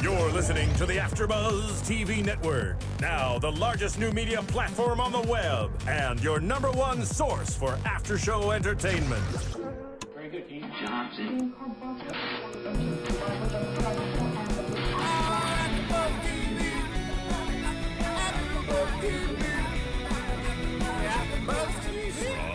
You're listening to the AFTERBUZZ TV network, now the largest new media platform on the web, and your #1 source for after-show entertainment. Very good, Keith. Johnson.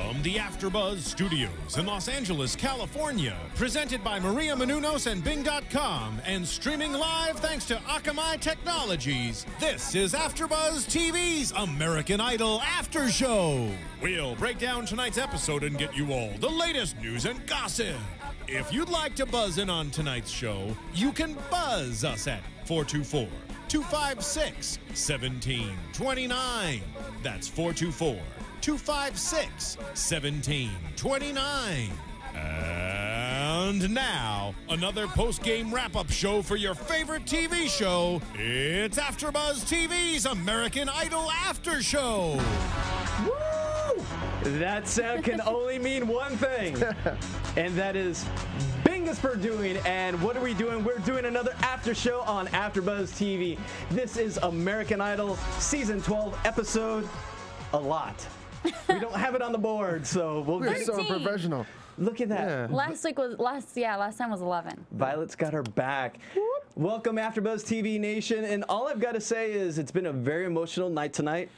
From the AFTERBUZZ Studios in Los Angeles, California, presented by Maria Menounos and Bing.com, and streaming live thanks to Akamai Technologies, this is AFTERBUZZ TV's American Idol After Show. We'll break down tonight's episode and get you all the latest news and gossip. If you'd like to buzz in on tonight's show, you can buzz us at 424-256-1729. That's 424-256-1729. And now, another post-game wrap-up show for your favorite TV show. It's AFTERBUZZ TV's American Idol After Show. Woo! That sound can only mean one thing, and that is Bing is for doing. And what are we doing? We're doing another after show on AFTERBUZZ TV. This is American Idol Season 12, episode a lot. We don't have it on the board, so We're so unprofessional. Look at that. Yeah. Last time was 11. Violet's got her back. Welcome, AFTERBUZZ TV Nation. And all I've got to say is it's been a very emotional night tonight.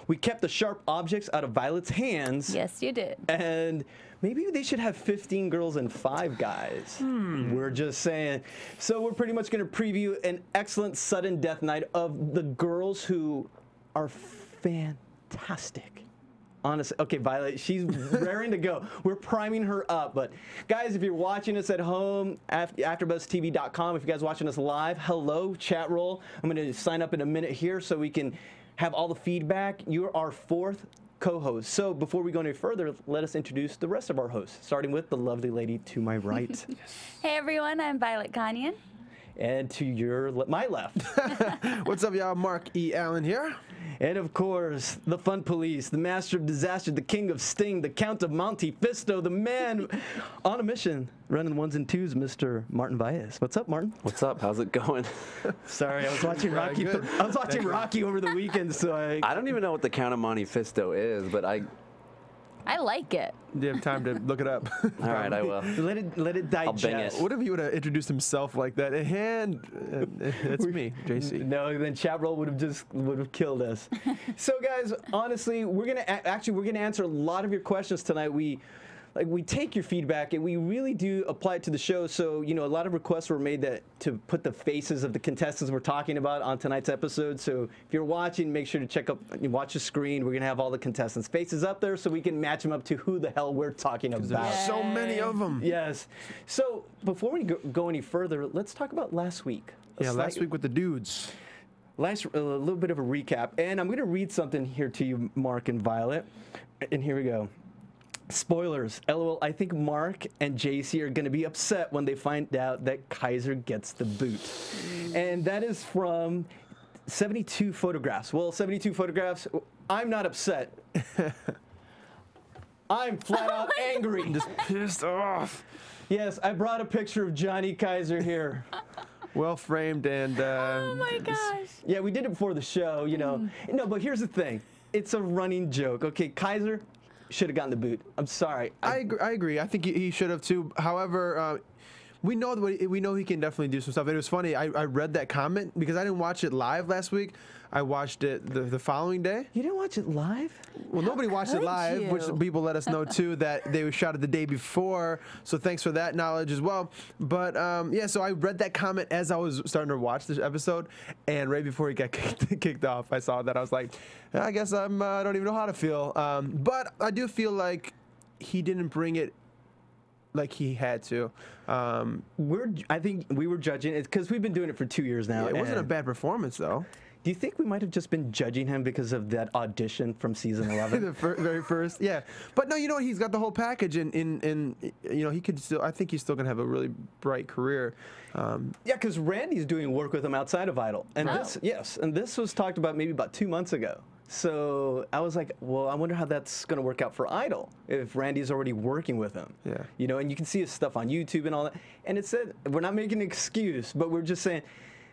We kept the sharp objects out of Violet's hands. Yes, you did. And maybe they should have 15 girls and 5 guys. We're just saying. So we're pretty much going to preview an excellent sudden death night of the girls who are fantastic. Honestly, okay, Violet, she's raring to go. We're priming her up. But guys, if you're watching us at home, AfterBuzzTV.com, if you guys are watching us live, hello, chat roll. I'm going to sign up in a minute here so we can have all the feedback. You're our 4th co-host. So before we go any further, let us introduce the rest of our hosts, starting with the lovely lady to my right. Hey everyone, I'm Violet Kanian. And to my left. What's up, y'all? Mark E. Allen here. And of course, the fun police, the master of disaster, the king of sting, the count of Monte Fisto, the man on a mission, running ones and twos, Mr. Martin Valles. What's up, Martin? What's up? How's it going? Sorry, I was watching Rocky. I was watching Rocky over the weekend, so I don't even know what the Count of Monte Fisto is, but I like it. Do you have time to look it up? all right, I will. let it digest. I'll bing it. What if he would have introduced himself like that? That's me, JC. No, then chat roll would have killed us. So guys, honestly, we're gonna answer a lot of your questions tonight. We take your feedback and we really do apply it to the show. So, a lot of requests were made to put the faces of the contestants we're talking about on tonight's episode. So if you're watching, make sure to watch the screen. We're going to have all the contestants' faces up there so we can match them up to who the hell we're talking about. There's so many of them. Yes. So before we go any further, let's talk about last week. Last week with the dudes. A little bit of a recap. And I'm going to read something here to you, Mark and Violet. And here we go. Spoilers, LOL, I think Mark and JC are going to be upset when they find out that Kaiser gets the boot. And that is from 72 photographs. Well, 72 photographs, I'm not upset. I'm flat out angry. I'm just pissed off. Yes, I brought a picture of Johnny Kaiser here. Well framed and... Oh my gosh. Yeah, we did it before the show, No, but here's the thing. It's a running joke. Okay, Kaiser should have gotten the boot. I'm sorry. I agree. I think he should have too. However, we know he can definitely do some stuff. It was funny. I read that comment because I didn't watch it live last week. I watched it the following day. You didn't watch it live? Well, nobody watched it live, you? which people let us know too that they were shot it the day before. So thanks for that knowledge as well. But yeah, so I read that comment as I was starting to watch this episode, and right before he got kicked off, I saw that. I was like, I guess I don't even know how to feel. But I do feel like he didn't bring it like he had to. I think we were judging it because we've been doing it for 2 years now. Yeah, it wasn't a bad performance though. Do you think we might have just been judging him because of that audition from season 11? The very first, yeah. But no, he's got the whole package, and he could still. I think he's still gonna have a really bright career. Yeah, because Randy's doing work with him outside of Idol, and this was talked about maybe about 2 months ago. So I was like, well, I wonder how that's going to work out for Idol if Randy's already working with him. Yeah. And you can see his stuff on YouTube and all that. And it said, we're not making an excuse, but we're just saying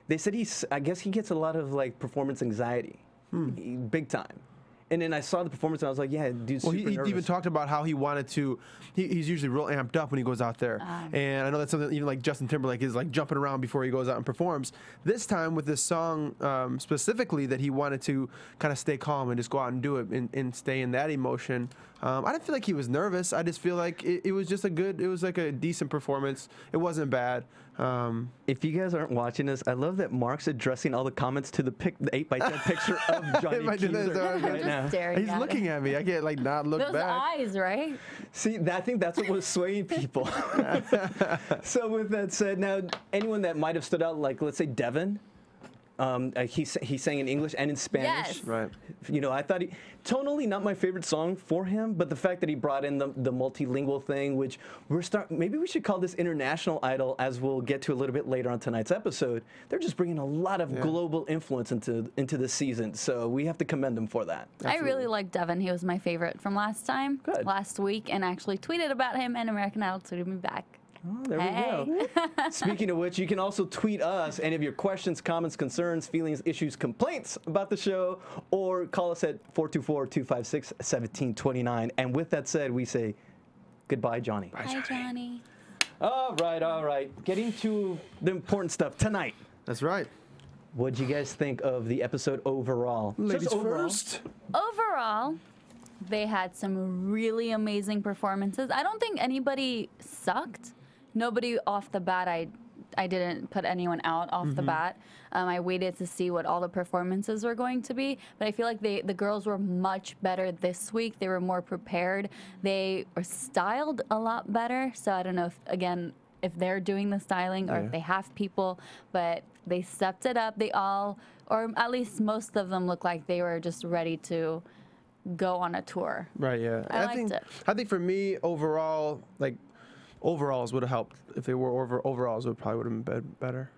they said I guess he gets a lot of like performance anxiety, big time. And then I saw the performance and I was like, yeah, dude's Well, super he nervous. even talked about how he wanted to. He's usually real amped up when he goes out there, and I know that's something even like Justin Timberlake is like jumping around before he goes out and performs. This time with this song specifically, that he wanted to kind of stay calm and just go out and do it and stay in that emotion. I didn't feel like he was nervous. I just feel like it was just it was like a decent performance. It wasn't bad. If you guys aren't watching this, I love that Mark's addressing all the comments to the 8x10 picture of Johnny Am I doing Keezer that? right Just now. staring He's at looking at me. I can't like not look Those back. eyes, right? See, I think that's what was swaying people. So with that said, now anyone that might have stood out, like let's say Devin, he sang in English and in Spanish. Yes. Right. You know, I thought tonally not my favorite song for him, but the fact that he brought in the multilingual thing, which maybe we should call this International Idol, as we'll get to a little bit later on tonight's episode. They're just bringing a lot of global influence into the season, so we have to commend them for that. I really liked Devin. He was my favorite from last week, and actually tweeted about him, and American Idol tweeted me back. Oh, there we go. Speaking of which, you can also tweet us any of your questions, comments, concerns, feelings, issues, complaints about the show, or call us at 424-256-1729. And with that said, we say goodbye, Johnny. Hi, Johnny. All right. Getting to the important stuff tonight. That's right. What'd you guys think of the episode overall? Ladies Just overall. first. Overall, they had some really amazing performances. I don't think anybody sucked. Nobody off the bat, I didn't put anyone out off the bat. I waited to see what all the performances were going to be, but I feel like the girls were much better this week. They were more prepared. They were styled a lot better. So I don't know if they're doing the styling or if they have people, but they stepped it up. They all, or at least most of them, looked like they were just ready to go on a tour. Right, yeah. I liked it. I think for me, overall, like, overalls would have helped. If they were overalls, it probably would have been better.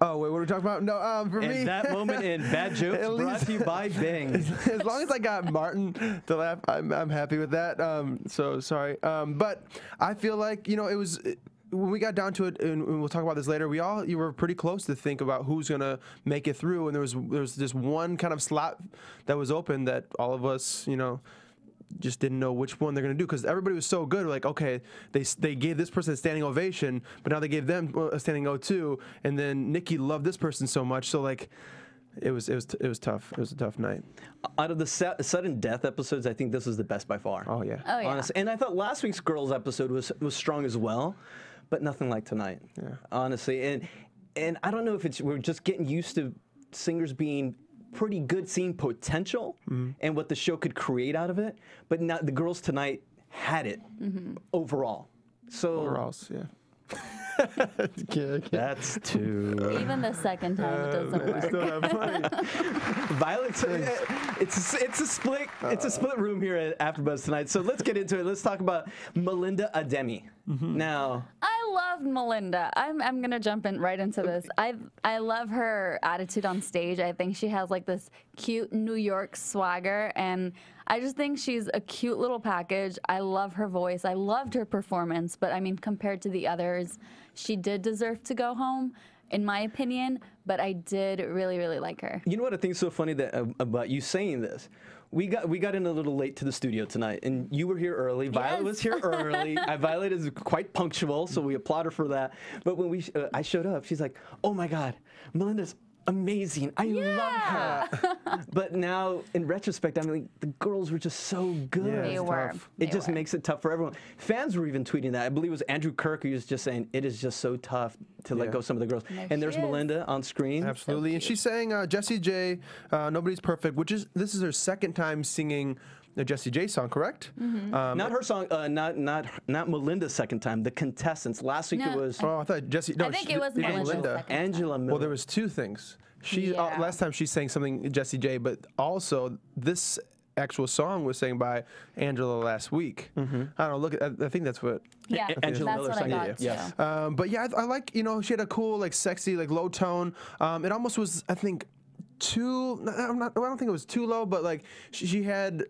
Oh, wait, what are we talking about? No, for me. And that moment in Bad Jokes At brought least- to you by Bing. As long as I got Martin to laugh, I'm happy with that. So sorry. But I feel like, you know, it was... when we got down to it, and we'll talk about this later, you were pretty close to think about who's gonna make it through, and there was this one kind of slot that was open that all of us, you know, just didn't know which one they're gonna do, because everybody was so good. Like, okay, they gave this person a standing ovation, but now they gave them a standing O2, and then Nikki loved this person so much, so like. It was tough. It was a tough night. Out of the sudden death episodes, I think this was the best by far. Oh yeah. Oh, yeah. Honestly. And I thought last week's girls episode was strong as well, but nothing like tonight. Yeah. Honestly, and I don't know if we're just getting used to singers being pretty good, seeing potential and what the show could create out of it. But now the girls tonight had it overall. So Overalls, yeah. that's two. Even the second time, it doesn't work. Still not funny. Violet, it's a split room here at AfterBuzz tonight. So let's get into it. Let's talk about Melinda Ademi. Now, I loved Melinda. I'm gonna jump right into this. I love her attitude on stage. I think she has like this cute New York swagger, and I just think she's a cute little package. I love her voice. I loved her performance, but I mean, compared to the others, she did deserve to go home, in my opinion. But I did really, really like her. you know what I think is so funny about you saying this? We got in a little late to the studio tonight, and you were here early. Violet was here early. Violet is quite punctual, so we applaud her for that. But when I showed up, she's like, "Oh my God, Melinda's amazing. I love her." But now, in retrospect, I mean, the girls were just so good. Yeah, They it's were. tough. It just makes it tough for everyone. Fans were even tweeting that. I believe it was Andrew Kirk who was just saying it is just so tough to let go of some of the girls. There And there's she is. Melinda on screen. Absolutely, and she's saying Jessie J, "Nobody's Perfect," this is her second time singing the Jessie J song, correct? Not her song. Not Melinda's second time. The contestants. Last week it No, was Oh, I thought Jessie. No, I think it was Melinda's second time. Angela Miller. Well, there was two things. She Yeah. last time she sang something Jessie J, but also this actual song was sang by Angela last week. I don't know. Look, I think that's what. Yeah, Angela that's Miller what I sang got it, too. yes. But yeah, I like, you know, she had a cool, like, sexy, like, low tone. It almost was, I think, I don't think it was too low, but like she had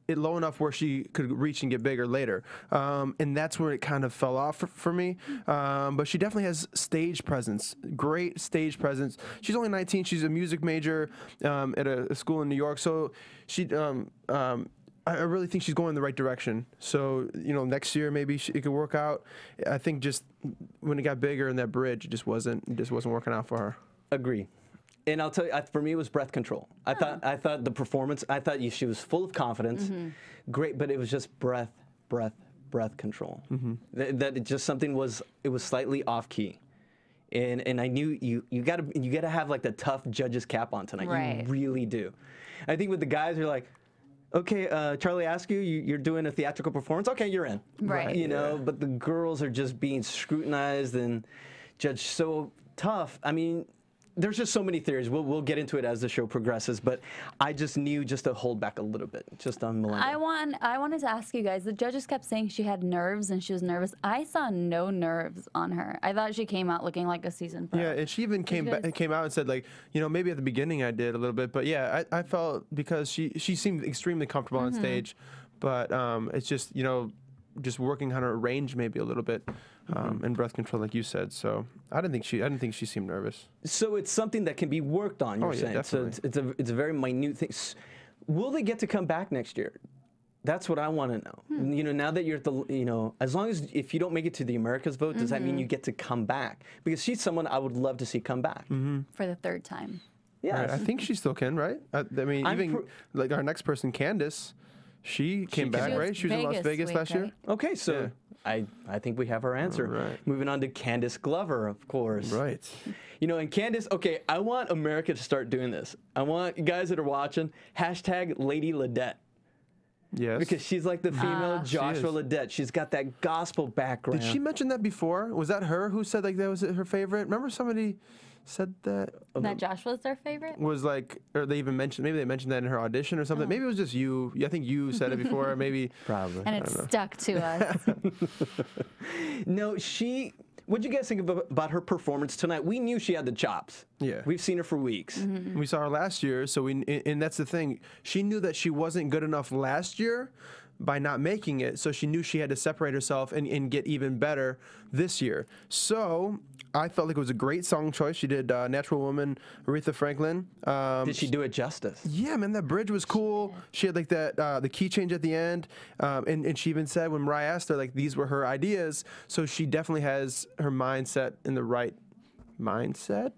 it low enough where she could reach and get bigger later. And that's where it kind of fell off for me. But she definitely has stage presence, great stage presence. She's only 19. She's a music major at a school in New York. So I really think she's going in the right direction. So, next year maybe it could work out. I think just when it got bigger in that bridge, it just wasn't working out for her. Agree. And I'll tell you, for me, it was breath control. I thought the performance, she was full of confidence, great, but it was just breath control. That it just something it was slightly off key. And I knew you gotta have like the tough judge's cap on tonight. Right. You really do. I think with the guys, you're like, okay, Charlie asked you're doing a theatrical performance. Okay, you're in. Right. But the girls are just being scrutinized and judged so tough. I mean, there's just so many theories. We'll get into it as the show progresses, but I just knew just to hold back a little bit, just on Melinda. I wanted to ask you guys, the judges kept saying she had nerves and she was nervous. I saw no nerves on her. I thought she came out looking like a seasoned pro. Yeah, and she even came out and said, like, maybe at the beginning I did a little bit, but yeah, I felt because she seemed extremely comfortable on stage, but it's just, just working on her range maybe a little bit. And breath control, like you said. So I didn't think she seemed nervous. So it's something that can be worked on. You're saying. Definitely. So it's a very minute thing. Will they get to come back next year? That's what I want to know. Now that you're at the, as long as if you don't make it to the America's vote, does that mean you get to come back? Because she's someone I would love to see come back For the third time. Yeah, Right, I think she still can, right? I mean, even like our next person, Candice, she came back, right? She was in Las Vegas last year. Okay, so I think we have our answer. Right. Moving on to Candice Glover, of course. Right. And Candice, okay, I want America to start doing this. I want you guys that are watching, #Lady Ledette. Yes. Because she's like the female Joshua Ledette. She's got that gospel background. Did she mention that before? Was that her who said like that was her favorite? Remember somebody said that? That Josh was their favorite? Was like, or they even mentioned, maybe they mentioned that in her audition or something. Maybe it was just you. I think you said it before, maybe. Probably. And it stuck to us. No, what'd you guys think about her performance tonight? We knew she had the chops. Yeah. We've seen her for weeks. We saw her last year, so and that's the thing. She knew that she wasn't good enough last year by not making it, so she knew she had to separate herself and get even better this year. So I felt like it was a great song choice. She did Natural Woman, Aretha Franklin. Did she do it justice? Yeah, man, that bridge was cool. She had like that the key change at the end, and she even said when Mariah asked her, like, these were her ideas. So she definitely has her mindset in the right mindset.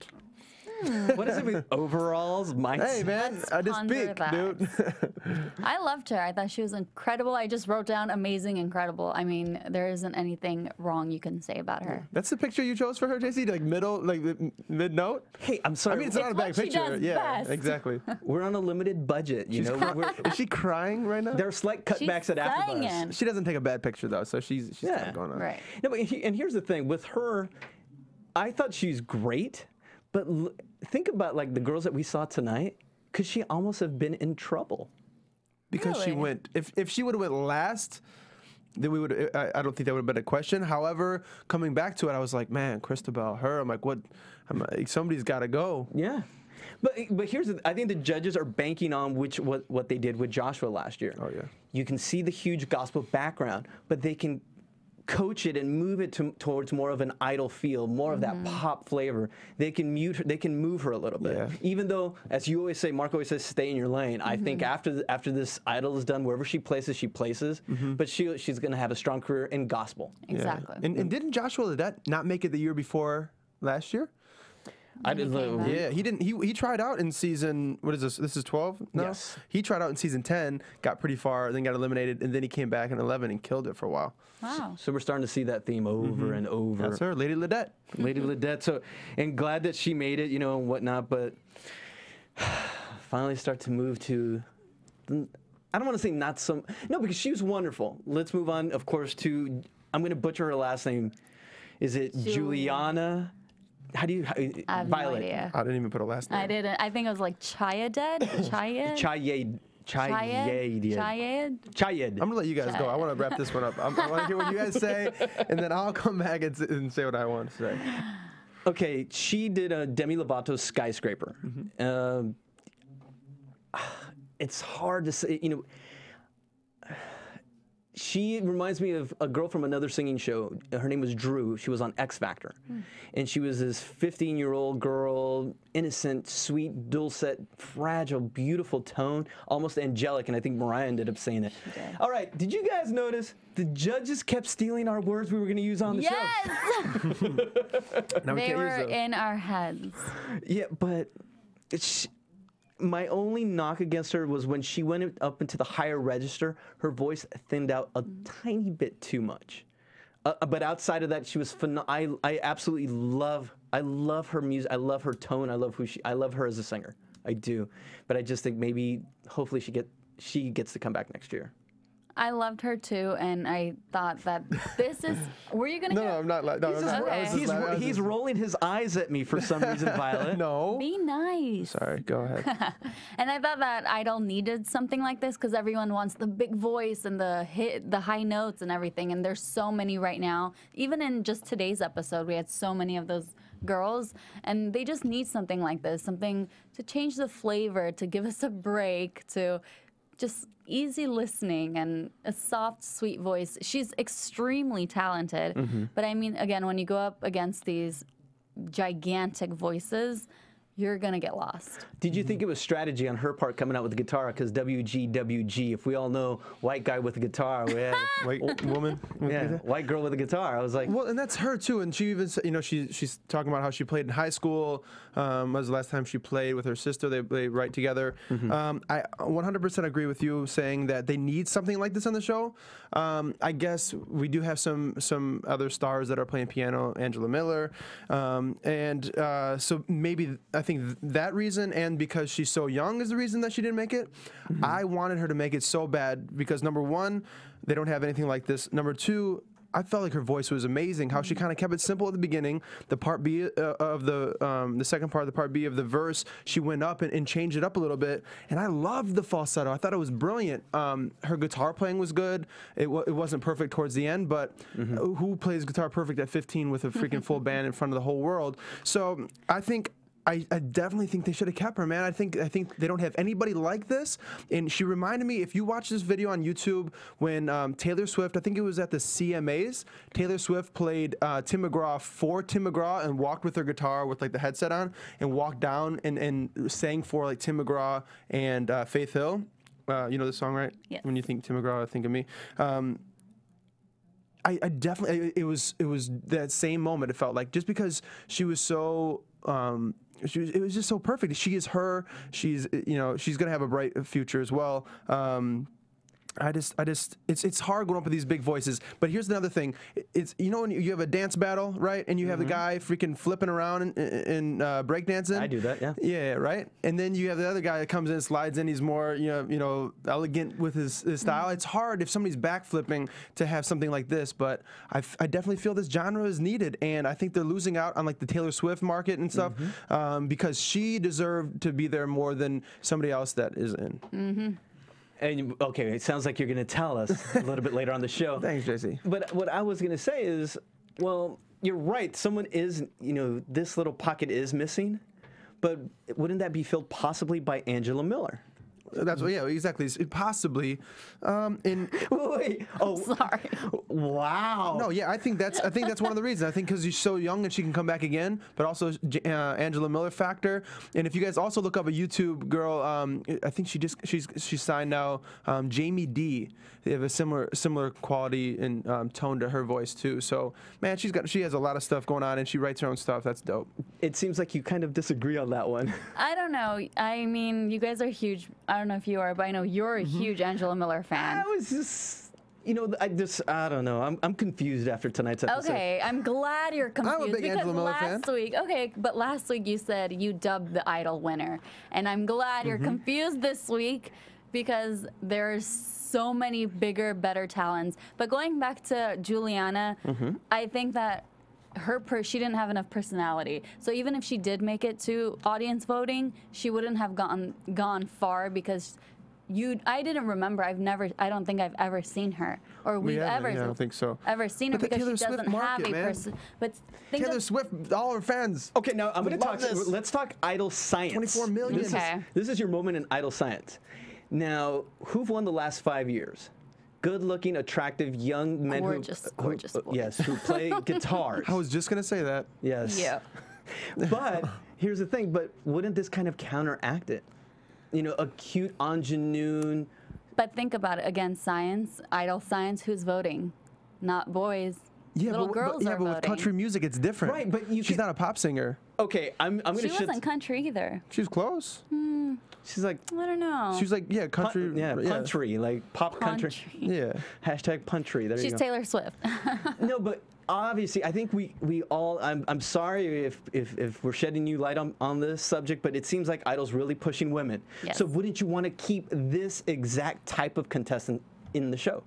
What is it with overalls? Mindset? Hey, man, I just ponder speak, that. dude. I loved her. I thought she was incredible. I just wrote down amazing, incredible. I mean, there isn't anything wrong you can say about her. That's the picture you chose for her, JC? Like mid note? Hey, I'm sorry. I mean, it's not a bad what she picture. does Yeah, best. exactly. We're on a limited budget. Is Is she crying right now? there are slight cutbacks at AFTERBUZZ. singing. She doesn't take a bad picture though, so she's kind of going on. Right. No, but and here's the thing with her. I thought she's great, but think about like the girls that we saw tonight. Could she almost have been in trouble? Because she Really? went. If she would have went last, then we would. I don't think that would have been a question. However, coming back to it, I was like, man, Christabel, her. I'm like, what? Somebody's got to go. Yeah. But here's I think the judges are banking on what they did with Joshua last year. Oh, yeah. You can see the huge gospel background, but they can coach it and move it towards more of an idol feel, more of that pop flavor. They can move her a little bit. Yeah. Even though, as you always say, Mark always says, stay in your lane. I think after this idol is done, wherever she places, but she's going to have a strong career in gospel. Exactly. And didn't Joshua Ledette not make it the year before last year? I did. Yeah, he didn't. He tried out in season. What is this? This is 12. No? Yes. He tried out in season 10, got pretty far, then got eliminated, and then he came back in 11 and killed it for a while. Wow. So we're starting to see that theme over and over. That's her, Lady Ledette. Lady Ledette. So, and glad that she made it, and whatnot, but finally start to move to, I don't want to say no, because she was wonderful. Let's move on, of course, to, I'm going to butcher her last name. Is it Juliana? How do you, I have Violet? no idea. I didn't even put a last name. I didn't. I think it was like Chayed. Chayed. Chayed. I'm gonna let you guys go. I want to wrap this one up. I want to hear what you guys say, and then I'll come back and say what I want to say. Okay, she did a Demi Lovato's Skyscraper. It's hard to say, She reminds me of a girl from another singing show. Her name was Drew. She was on X Factor. And she was this 15-year-old girl, innocent, sweet, dulcet, fragile, beautiful tone, almost angelic. And I think Mariah ended up saying it. All right, did you guys notice the judges kept stealing our words we were going to use on the show? Now we They can't were use those. in our heads. Yeah, but my only knock against her was when she went up into the higher register, her voice thinned out a tiny bit too much. But outside of that, she was phenomenal. I absolutely love her music. I love her tone. I love her as a singer. I do. But I just think maybe, hopefully she gets to come back next year. I loved her too, and I thought that this is. Were you gonna? No, I'm not. He's rolling his eyes at me for some reason, Violet. No. Be nice. Sorry, go ahead. And I thought that Idol needed something like this because everyone wants the big voice and the high notes and everything. And there's so many right now. Even in just today's episode, we had so many of those girls, and they just need something like this, something to change the flavor, to give us a break, to just easy listening and a soft, sweet voice. She's extremely talented. But I mean, again, when you go up against these gigantic voices, you're going to get lost. Did you think it was strategy on her part coming out with the guitar? Because WG, if we all know white guy with a guitar, we had White woman. white girl with a guitar. I was like, Well, and that's her too. And she even, she's talking about how she played in high school. Was the last time she played with her sister? They write together. I 100% agree with you saying that they need something like this on the show. I guess we do have some other stars that are playing piano, Angela Miller, and so maybe I think that reason, and because she's so young, is the reason that she didn't make it. I wanted her to make it so bad because number one, they don't have anything like this. Number two, I felt like her voice was amazing. How she kind of kept it simple at the beginning. The part B of the second part of the part B of the verse, she went up and changed it up a little bit. And I loved the falsetto. I thought it was brilliant. Her guitar playing was good. It wasn't perfect towards the end, but who plays guitar perfect at 15 with a freaking full band in front of the whole world? So I think. I definitely think they should have kept her, man. I think they don't have anybody like this. And she reminded me, if you watch this video on YouTube, when Taylor Swift, I think it was at the CMAs, Taylor Swift played Tim McGraw for Tim McGraw and walked with her guitar with like the headset on and walked down and sang for like Tim McGraw and Faith Hill. You know the song, right? Yes. When you think Tim McGraw, think of me. I definitely, it was that same moment. It felt like just because she was so. It was just so perfect. She is her. She's gonna have a bright future as well. It's hard going up with these big voices. But here's another thing. It's when you have a dance battle, right? And you have the guy freaking flipping around in breakdancing. I do that, yeah. Yeah, right. And then you have the other guy that comes in, slides in. He's more elegant with his style. It's hard if somebody's backflipping to have something like this. But I definitely feel this genre is needed, and I think they're losing out on like the Taylor Swift market and stuff because she deserved to be there more than somebody else that is in. And okay, it sounds like you're going to tell us a little bit later on the show. Thanks, JC. But what I was going to say is, well, you're right. Someone is, this little pocket is missing. But wouldn't that be filled possibly by Angela Miller? That's what, yeah, exactly. Possibly. Wait. Oh, Sorry. Wow. No, yeah, I think that's one of the reasons. I think because she's so young and she can come back again, but also Angela Miller factor. And if you guys also look up a YouTube girl, I think she's signed now, Jamie D. They have a similar quality and tone to her voice too. So man, she has a lot of stuff going on and she writes her own stuff. That's dope. It seems like you kind of disagree on that one. I don't know. I mean, you guys are huge. I don't know if you are, but I know you're a huge Angela Miller fan. I was just, I don't know. I'm confused after tonight's episode. Okay, I'm glad you're confused. I'm a big because Angela Miller last fan. week, but last week you said you dubbed the Idol winner, and I'm glad you're confused this week because there's so many bigger, better talents. But going back to Juliana, I think that she didn't have enough personality. So even if she did make it to audience voting, she wouldn't have gone far because I didn't remember. I don't think I've ever seen her, or I don't think so. Ever seen her But the because Taylor she doesn't Swift have market, a man. person. But think Taylor of, Swift, all her fans. Okay, now I'm going to talk. this. Let's talk Idol science. 24 million. Okay. This is your moment in Idol science. Now, who've won the last 5 years? good-looking, attractive young men Gorgeous, gorgeous boys. yes, who play guitars. I was just gonna say that. Yes. Yeah. But here's the thing. But wouldn't this kind of counteract it? You know, a cute ingenue. But think about it again. Science, idol science. Who's voting? Not boys. Yeah, Little girls are but with voting. country music, it's different. Right, but she's not a pop singer. Okay, I'm gonna. She wasn't country either. She was close. She's like. I don't know. She was like, yeah, country. Country, like pop country. Yeah. Hashtag country. There you She's go. Taylor Swift. No, but obviously, I think we all. I'm sorry if we're shedding new light on this subject, but it seems like Idol's really pushing women. Yes. So wouldn't you want to keep this exact type of contestant in the show?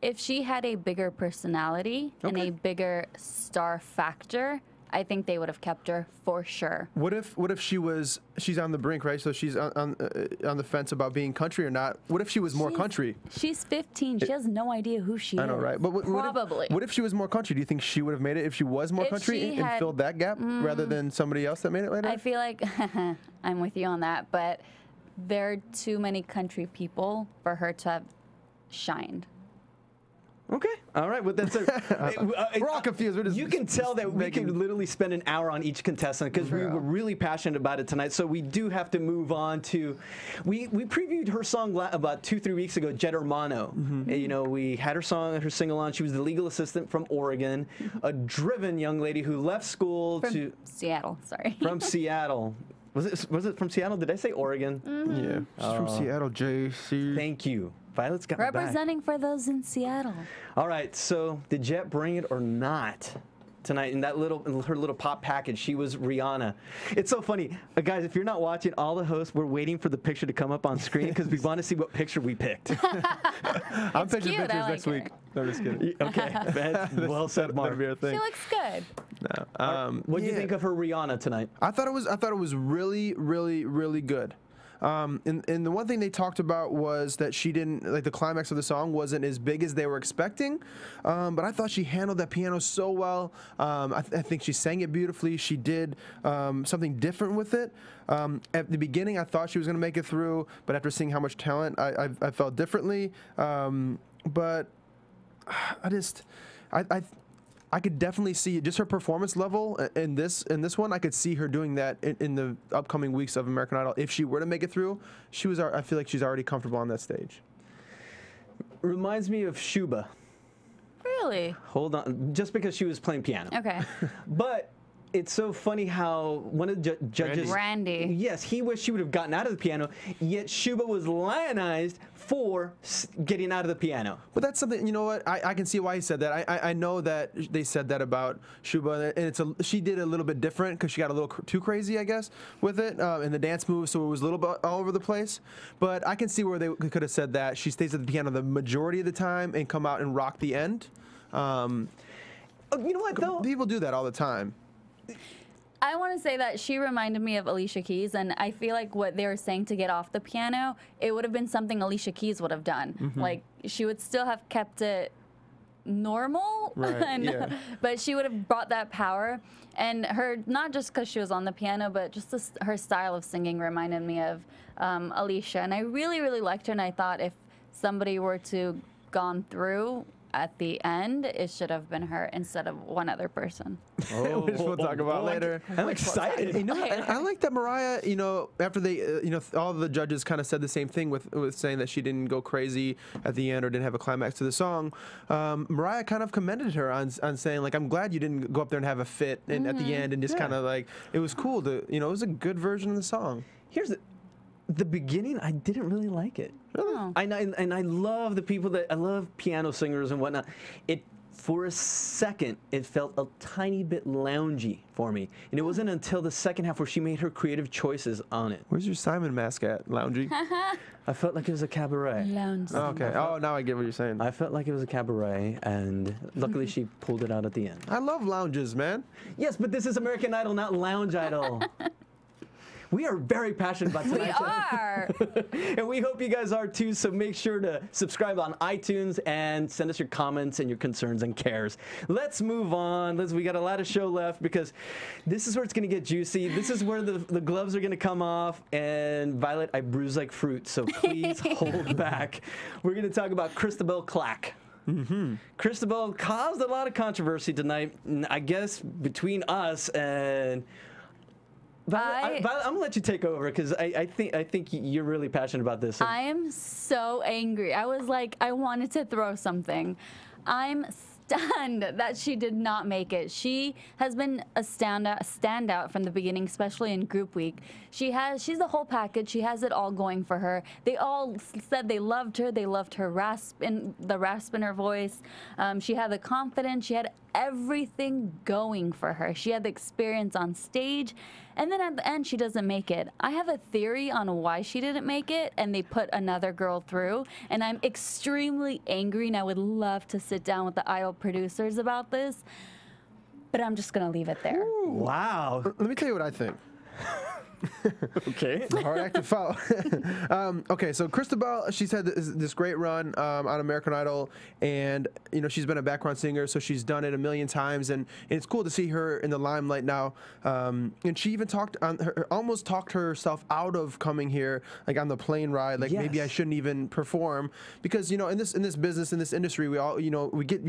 If she had a bigger personality and a bigger star factor, I think they would have kept her for sure. What if she's on the brink, right? So she's on the fence about being country or not. What if she was more country? She's 15. She has no idea who she is. I know, right? But Probably. What if she was more country? Do you think she would have made it if she was more If country she and had- filled that gap rather than somebody else that made it later? I feel like I'm with you on that, but there are too many country people for her to have shined. Okay. All right. Well, that's We're all confused. We're just you can tell that we could literally spend an hour on each contestant because we were really passionate about it tonight. So we do have to move on to. We previewed her song about 2-3 weeks ago, Jet Hermano. You know, we had her sing-along. She was the legal assistant from Oregon, a driven young lady who left school From Seattle, sorry. from Seattle. Was it from Seattle? Did I say Oregon? Yeah. She's from Seattle, JC. Thank you. Violet's got my back. Representing for those in Seattle. All right, so did Jet bring it or not tonight in her little pop package? She was Rihanna. It's so funny, guys. If you're not watching, all the hosts we're waiting for the picture to come up on screen because we want to see what picture we picked. I'm picking cute, pictures I like next her. week. No, I'm just kidding. Okay, that's well said, Mark. That'd be our thing. She looks good. No. What do you think of her Rihanna tonight? I thought it was really, really, really good. And the one thing they talked about was that she didn't, like, the climax of the song wasn't as big as they were expecting, but I thought she handled that piano so well. I think she sang it beautifully. She did something different with it. At the beginning, I thought she was going to make it through, but after seeing how much talent, I felt differently. But I could definitely see just her performance level in this one. I could see her doing that in the upcoming weeks of American Idol. If she were to make it through, I feel like she's already comfortable on that stage. Reminds me of Shuba. Really? Hold on, just because she was playing piano. Okay. But it's so funny how one of the judges, Randy. yes, he wished she would have gotten out of the piano, yet Shuba was lionized for getting out of the piano. But that's something, you know what? I can see why he said that. I know that they said that about Shuba, and she did a little bit different because she got a little too crazy, I guess, with it, and the dance moves, so it was a little bit all over the place. But I can see where they could have said that. She stays at the piano the majority of the time and come out and rock the end. You know what, though? People do that all the time. I want to say that she reminded me of Alicia Keys, and I feel like what they were saying to get off the piano, it would have been something Alicia Keys would have done. Like, she would still have kept it normal, Right, yeah. but she would have brought that power. And her, not just because she was on the piano, but just her style of singing reminded me of Alicia. And I really, really liked her, and I thought if somebody were to gone through at the end, it should have been her instead of one other person. Which we'll talk about later. I'm excited. You know, I like that Mariah, you know, after they, you know, all the judges kind of said the same thing with saying that she didn't go crazy at the end or didn't have a climax to the song. Mariah kind of commended her on saying, like, I'm glad you didn't go up there and have a fit and at the end and just kind of like, it was cool to, you know, it was a good version of the song. Here's the beginning, I didn't really like it. Oh. And I love the people I love piano singers and whatnot. For a second, it felt a tiny bit loungy for me. And it wasn't until the second half where she made her creative choices on it. Where's your Simon mask at, loungy? I felt like it was a cabaret. Lounge. Oh, okay. Oh, now I get what you're saying. I felt like it was a cabaret, and luckily she pulled it out at the end. I love lounges, man. Yes, but this is American Idol, not Lounge Idol. we are very passionate about tonight. We are. And we hope you guys are too, so make sure to subscribe on iTunes and send us your comments and your concerns and cares. Let's move on. We got a lot of show left because this is where it's going to get juicy. This is where the gloves are going to come off. And Violet, I bruise like fruit, so please hold back. We're going to talk about Christabel Clack. Christabel caused a lot of controversy tonight, I guess, between us and... Violet, I'm gonna let you take over because I think you're really passionate about this. I am so angry. I was like, I wanted to throw something. I'm stunned that she did not make it. She has been a standout from the beginning, especially in group week. She's the whole package. She has it all going for her. They all said they loved her. They loved her rasp in her voice. She had the confidence. She had everything going for her. She had the experience on stage. And then at the end, she doesn't make it. I have a theory on why she didn't make it, and they put another girl through. And I'm extremely angry, and I would love to sit down with the Idol producers about this. But I'm just going to leave it there. Wow. Let me tell you what I think. Okay. Hard act to follow. Okay, so Christabel, she's had this great run on American Idol, and you know she's been a background singer, so she's done it a million times, and it's cool to see her in the limelight now. And she even almost talked herself out of coming here, like on the plane ride, like maybe I shouldn't even perform because you know in this business, in this industry, we all you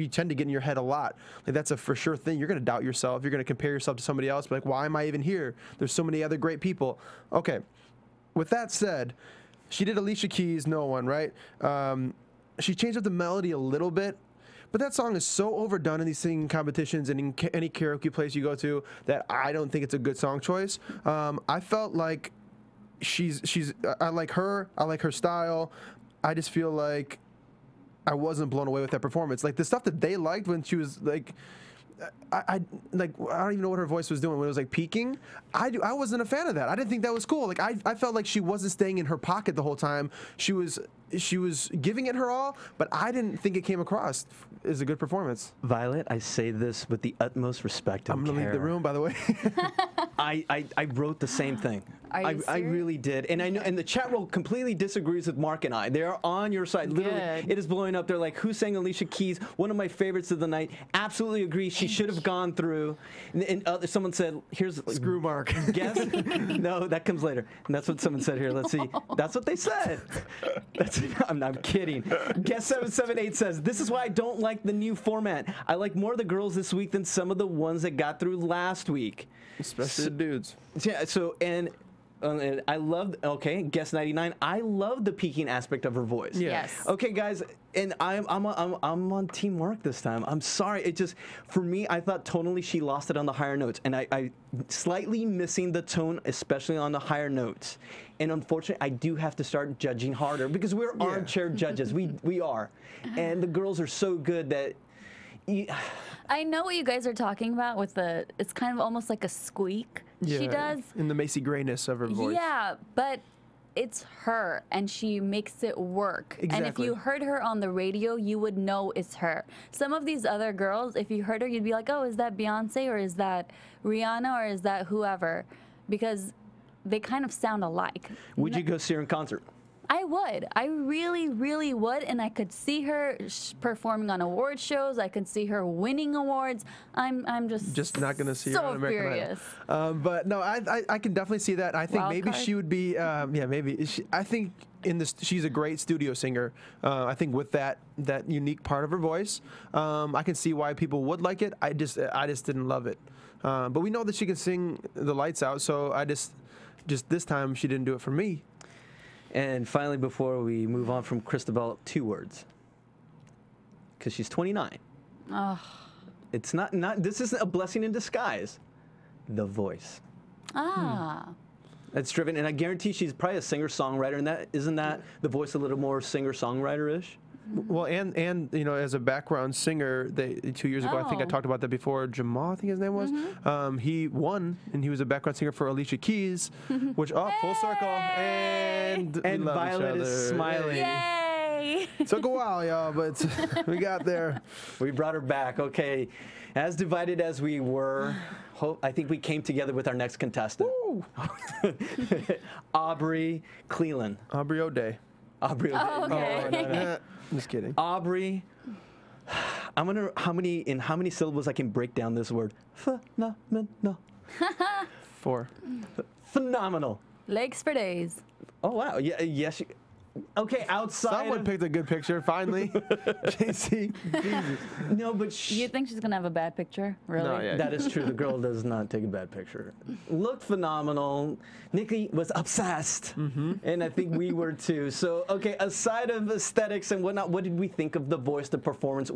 tend to get in your head a lot. Like that's a for sure thing. You're gonna doubt yourself. You're gonna compare yourself to somebody else. But like, why am I even here? There's so many other great people. Okay, with that said, she did Alicia Keys' No One, right? She changed up the melody a little bit, but that song is so overdone in these singing competitions and in any karaoke place you go to that I don't think it's a good song choice. I felt like I like her style. I just feel like I wasn't blown away with that performance. Like the stuff that they liked when she was like, I don't even know what her voice was doing when it was like peaking. I wasn't a fan of that. I didn't think that was cool. Like I felt like she wasn't staying in her pocket the whole time. She was giving it her all, but I didn't think it came across as a good performance. Violet, I say this with the utmost respect and I'm gonna leave the room, by the way. I wrote the same thing. I really did, and I know, and the chat room completely disagrees with Mark and I. They are on your side. Literally, it is blowing up. They're like, "Who sang Alicia Keys? One of my favorites of the night." Absolutely agree. She should have gone through. And someone said, "Here's screw Mark." Guess? No, that comes later. And that's what someone said here. Let's see. That's what they said. I'm kidding. Guest 778 says, "This is why I don't like the new format. I like more of the girls this week than some of the ones that got through last week, especially the dudes." Yeah. So and I loved. Okay, guest 99. I love the peaking aspect of her voice. Yeah. Yes. Okay, guys, and I'm on Team Mark this time. I'm sorry. It just for me, I thought tonally she lost it on the higher notes, and I slightly missing the tone, especially on the higher notes. And unfortunately, I do have to start judging harder because we're armchair judges. We are, and the girls are so good that. I know what you guys are talking about with it's kind of almost like a squeak she does. In the Macy grayness of her voice. Yeah, but it's her, and she makes it work. Exactly. And if you heard her on the radio, you would know it's her. Some of these other girls, if you heard her, you'd be like, oh, is that Beyonce, or is that Rihanna, or is that whoever? Because they kind of sound alike. Would you go see her in concert? I would. I really, really would. And I could see her performing on award shows. I could see her winning awards. I'm just not going to see her on American furious. Idol. But no, I can definitely see that. I think Wild maybe card? she would be, maybe. I think she's a great studio singer. I think with that unique part of her voice, I can see why people would like it. I just didn't love it. But we know that she can sing the lights out. So I just this time she didn't do it for me. And finally, before we move on from Christabel, 2 words. Because she's 29. Oh. It's not, this isn't a blessing in disguise. The voice. Ah. That's driven, and I guarantee she's probably a singer-songwriter, and isn't that the voice a little more singer-songwriter-ish? Well, and you know, as a background singer, 2 years ago, I think I talked about that before. Jamal, I think his name was. He won, and he was a background singer for Alicia Keys, which full circle, and we love Violet each other. is smiling. Yay! Took a while, y'all, but we got there. We brought her back. Okay, as divided as we were, I think we came together with our next contestant. Aubrey Cleland. Aubrey O'Day. Aubrey O'Day. Oh, okay. Yeah, just kidding. Aubrey, I wonder how many syllables I can break down this word. Phenomenal. 4. Phenomenal. Legs for days. Oh wow. Yeah. Yes. Okay. Outside. Someone picked a good picture finally. JC. Jesus. No, but You think she's gonna have a bad picture? Really? No, yeah. that is true. The girl does not take a bad picture. Looked phenomenal. Nikki was obsessed, and I think we were too. So, okay, aside of aesthetics and whatnot, what did we think of the voice, the performance?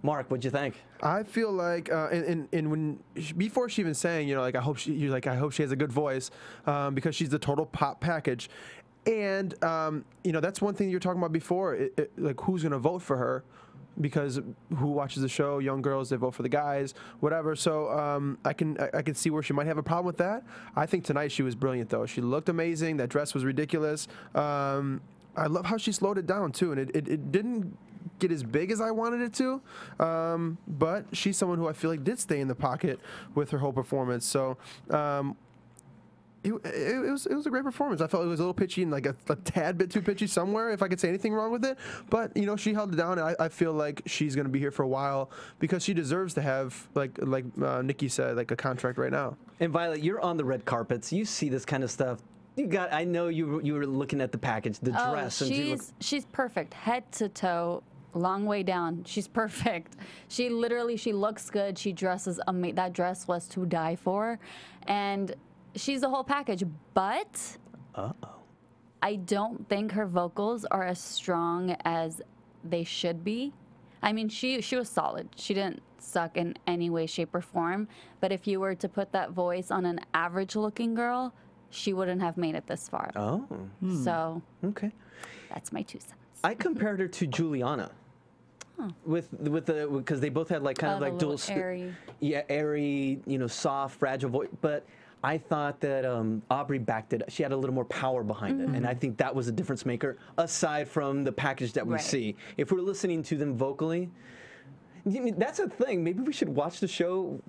Mark, what'd you think? I feel like, and when before she even sang, you know, like I hope she has a good voice, because she's the total pop package, and you know, that's one thing you were talking about before, like who's gonna vote for her, because who watches the show? Young girls, they vote for the guys, whatever. So I can see where she might have a problem with that. I think tonight she was brilliant though. She looked amazing. That dress was ridiculous. I love how she slowed it down too, and it didn't get as big as I wanted it to, but she's someone who I feel like did stay in the pocket with her whole performance. So it was a great performance. I felt it was a little pitchy and like a tad bit too pitchy somewhere, if I could say anything wrong with it. But you know, she held it down, and I feel like she's going to be here for a while because she deserves to have, like Nikki said, like a contract right now. And Violet, you're on the red carpets. You see this kind of stuff. I know you were looking at the package, the dress. And she's perfect, head to toe. Long way down. She's perfect. She looks good. She dresses amazing. That dress was to die for. And she's the whole package. But I don't think her vocals are as strong as they should be. I mean, she was solid. She didn't suck in any way, shape, or form. But if you were to put that voice on an average-looking girl, she wouldn't have made it this far. Oh. So Okay. that's my 2 cents. I compared her to Juliana. Because they both had like kind of like dual, airy. airy, you know, soft, fragile voice. But I thought that Aubrey backed it. She had a little more power behind it, and I think that was a difference maker. Aside from the package that we see, if we're listening to them vocally, that's a thing. Maybe we should watch the show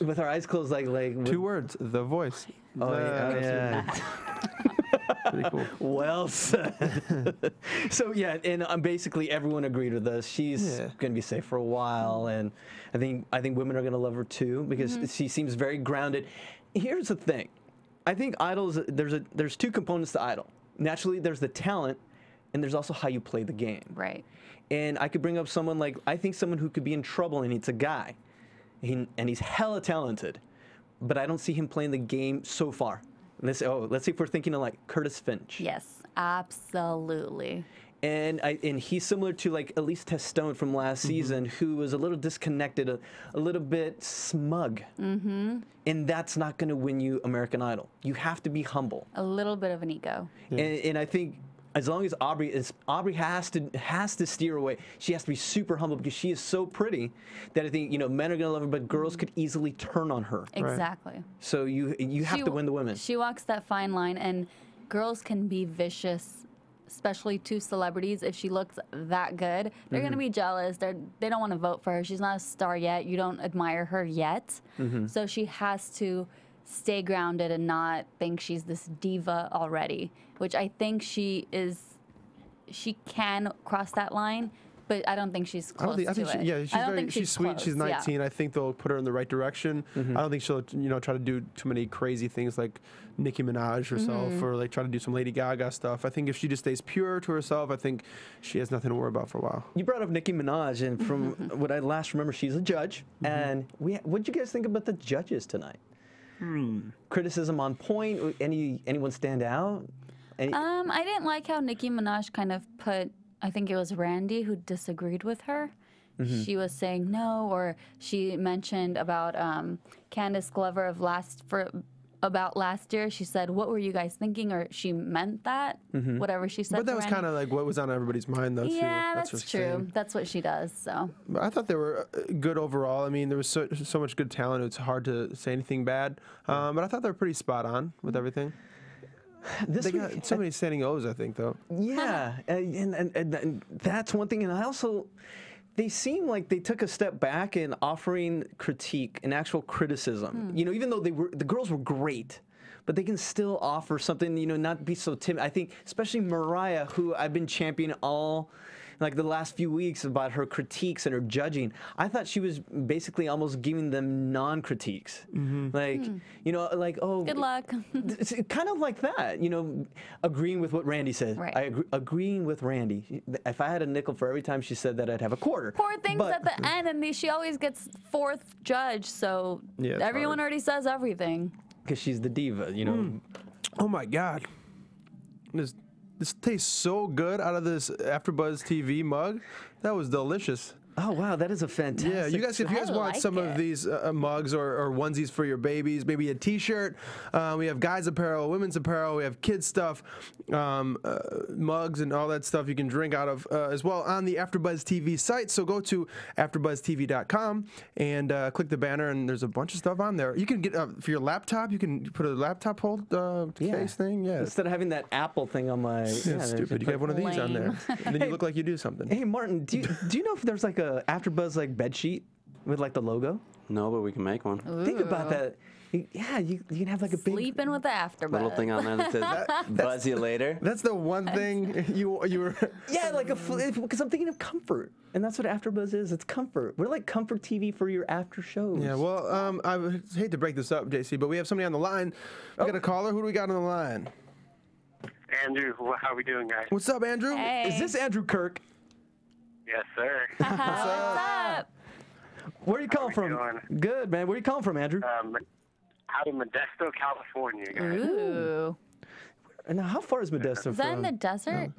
with our eyes closed, like 2 words: the voice. Oh yeah. Pretty cool. Well said. So yeah, and basically everyone agreed with us. She's going to be safe for a while, and I think women are going to love her too because she seems very grounded. Here's the thing, I think idols. There's 2 components to idol. Naturally, there's the talent, and there's also how you play the game. Right. And I could bring up someone someone who could be in trouble, and it's a guy, and he's hella talented, but I don't see him playing the game so far. Let's see if we're thinking of like Curtis Finch. Yes, absolutely. And he's similar to like Elise Testone from last season, who was a little disconnected, a little bit smug. And that's not going to win you American Idol. You have to be humble. A little bit of an ego. And I think as long as Aubrey has to steer away. She has to be super humble because she is so pretty that I think, you know, men are going to love her, but girls could easily turn on her. Exactly. Right. So you have to win the women. She walks that fine line, and girls can be vicious, especially to celebrities. If she looks that good, they're going to be jealous. They don't want to vote for her. She's not a star yet. You don't admire her yet. So she has to stay grounded and not think she's this diva already, which I think she is. She can cross that line, but I don't think she's close to it. She's sweet. Close, she's 19. Yeah. I think they'll put her in the right direction. I don't think she'll, try to do too many crazy things like Nicki Minaj herself or like try to do some Lady Gaga stuff. I think if she just stays pure to herself, I think she has nothing to worry about for a while. You brought up Nicki Minaj, and from what I last remember, she's a judge. And what did you guys think about the judges tonight? Criticism on point? Anyone stand out? I didn't like how Nicki Minaj kind of put, I think it was Randy who disagreed with her. She was saying no, or she mentioned about Candice Glover about last year. She said, "What were you guys thinking?" Or she meant that, whatever she said. But that was kind of like what was on everybody's mind, though. Yeah, that's true. That's what she does. So. But I thought they were good overall. I mean, there was so much good talent. It's hard to say anything bad. But I thought they were pretty spot on with everything. They got so many standing O's, I think, though. Yeah, and that's one thing. And I also they seem like they took a step back in offering critique and actual criticism. You know, even though the girls were great, but they can still offer something, you know, not be so timid. I think especially Mariah, who I've been championing all like the last few weeks about her critiques and her judging. I thought she was basically almost giving them non-critiques. Like, you know, like, oh, Good luck. it's kind of like that, you know, agreeing with what Randy said. Right. Agreeing with Randy. If I had a nickel for every time she said that, I'd have a quarter. Poor things But- at the end, and she always gets fourth judge, so Yeah, it's everyone hard. already says everything. Because she's the diva, you know. Oh my God. This tastes so good out of this AfterBuzz TV mug. That was delicious. Oh wow, that is a fantastic. Yeah, you guys, if you I guys want like some it. of these mugs or onesies for your babies, maybe a T-shirt. We have guys apparel, women's apparel. We have kids stuff, mugs and all that stuff you can drink out of as well on the AfterBuzz TV site. So go to AfterBuzzTV.com and click the banner, and there's a bunch of stuff on there. You can get for your laptop. You can put a laptop hold case thing. Yeah, Instead of having that Apple thing on my. yeah, stupid. You can have one of these on there. And then you look like you do something. Hey Martin, do you know if there's like a AfterBuzz like bed sheet with like the logo? No, but we can make one. Think about that. Yeah, you can have like a big. Sleeping with the AfterBuzz. Little thing on there that says "Buzz you later." That's the one thing you were. Yeah, like because I'm thinking of comfort, and that's what AfterBuzz is. It's comfort. We're like comfort TV for your after shows. Yeah, well, I would hate to break this up, JC, but we have somebody on the line. We got a caller. Who do we got on the line? Andrew, how we doing, guys? What's up, Andrew? Hey. Is this Andrew Kirk? Yes, sir. What's up? Where are you calling we from? doing? Good, man. Where are you calling from, Andrew? Out of Modesto, California, guys. Ooh. Now, how far is Modesto Is that in from? the desert?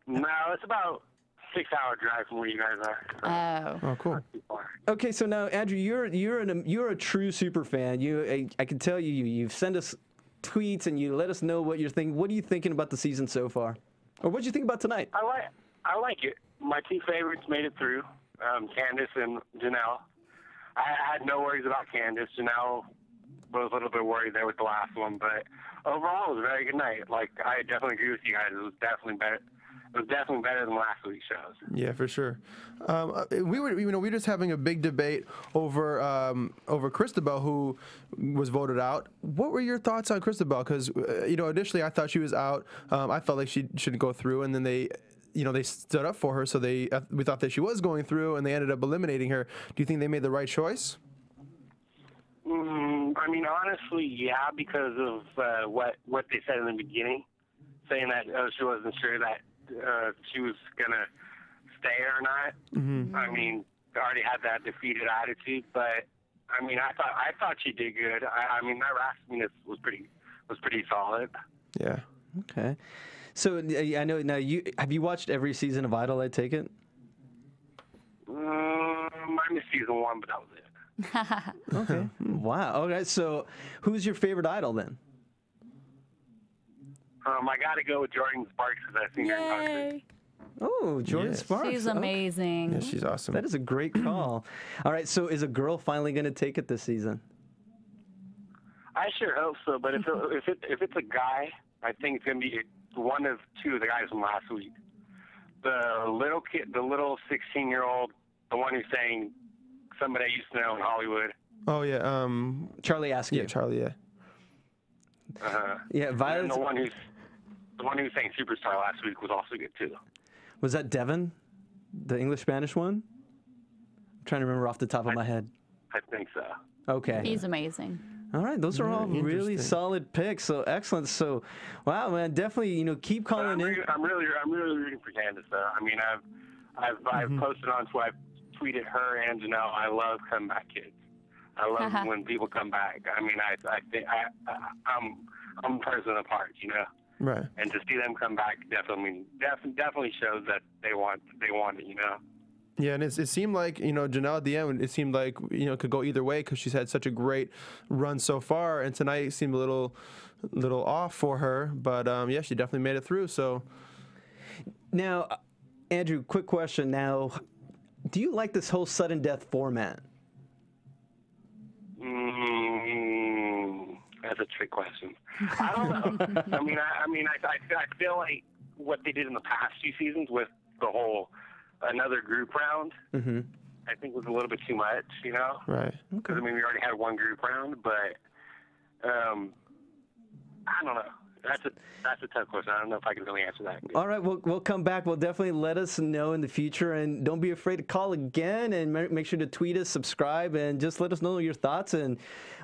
No, it's about 6-hour drive from where you guys are. Oh. Oh, cool. Too far. Okay, so now Andrew, you're a true super fan. I can tell you send us tweets and you let us know what you're thinking. What are you thinking about the season so far, or what do you think about tonight? I like it. My two favorites made it through, Candice and Janelle. I had no worries about Candice. Janelle was a little bit worried there with the last one, but overall it was a very good night. Like, I definitely agree with you guys. It was definitely better. It was definitely better than last week's shows. Yeah, for sure. We were just having a big debate over Christabel, who was voted out. What were your thoughts on Christabel? Because initially I thought she was out. I felt like she shouldn't go through, and then they stood up for her. So we thought that she was going through, and they ended up eliminating her. Do you think they made the right choice? I mean, honestly, yeah, because of what they said in the beginning, saying that she wasn't sure that she was gonna stay or not. I mean, they already had that defeated attitude, but I mean, I thought she did good. I mean, that raspiness was pretty solid. Yeah. Okay, so I know now have you watched every season of Idol? I take it. I missed season 1, but that was it. Okay. Wow. Okay. So, who's your favorite Idol then? I got to go with Jordan Sparks because I've seen her in concert. Yay. Oh, Jordan Yes. Sparks. She's Okay. amazing. Yeah, she's awesome. That is a great call. All right. So, is a girl finally going to take it this season? I sure hope so, but if it's a guy, I think it's gonna be one of two of the guys from last week. The little kid, the little 16-year-old, the one who's saying somebody I used to know in Hollywood. Oh yeah. Charlie Askew. Yeah, Charlie. Yeah. Yeah, And Violet's. the one who's saying Superstar last week was also good too. Was that Devin, the English Spanish one? I'm trying to remember off the top of my head. I think so. Okay. He's amazing. All right, those are all really interesting. solid picks. So excellent. So, wow, man, definitely, keep But calling I'm in. really rooting for Candice though. I mean, I've posted on Twitter, I've tweeted her and Janelle. I love comeback kids. I love when people come back. I mean, I think I'm a person apart, Right. and to see them come back definitely shows that they want it, Yeah, and it seemed like, Janelle at the end, it seemed like, it could go either way because she's had such a great run so far. And tonight seemed a little off for her. But, yeah, she definitely made it through. So, Now, Andrew, quick question. Now, do you like this whole sudden death format? That's a trick question. I don't know. I feel like what they did in the past few seasons with the whole another group round, I think was a little bit too much, you know? Right. Because, I mean, we already had one group round, but I don't know. That's a tough question. I don't know if I can really answer that. All right, we'll come back. We'll definitely let us know in the future, and don't be afraid to call again, and make sure to tweet us, subscribe, and just let us know your thoughts. And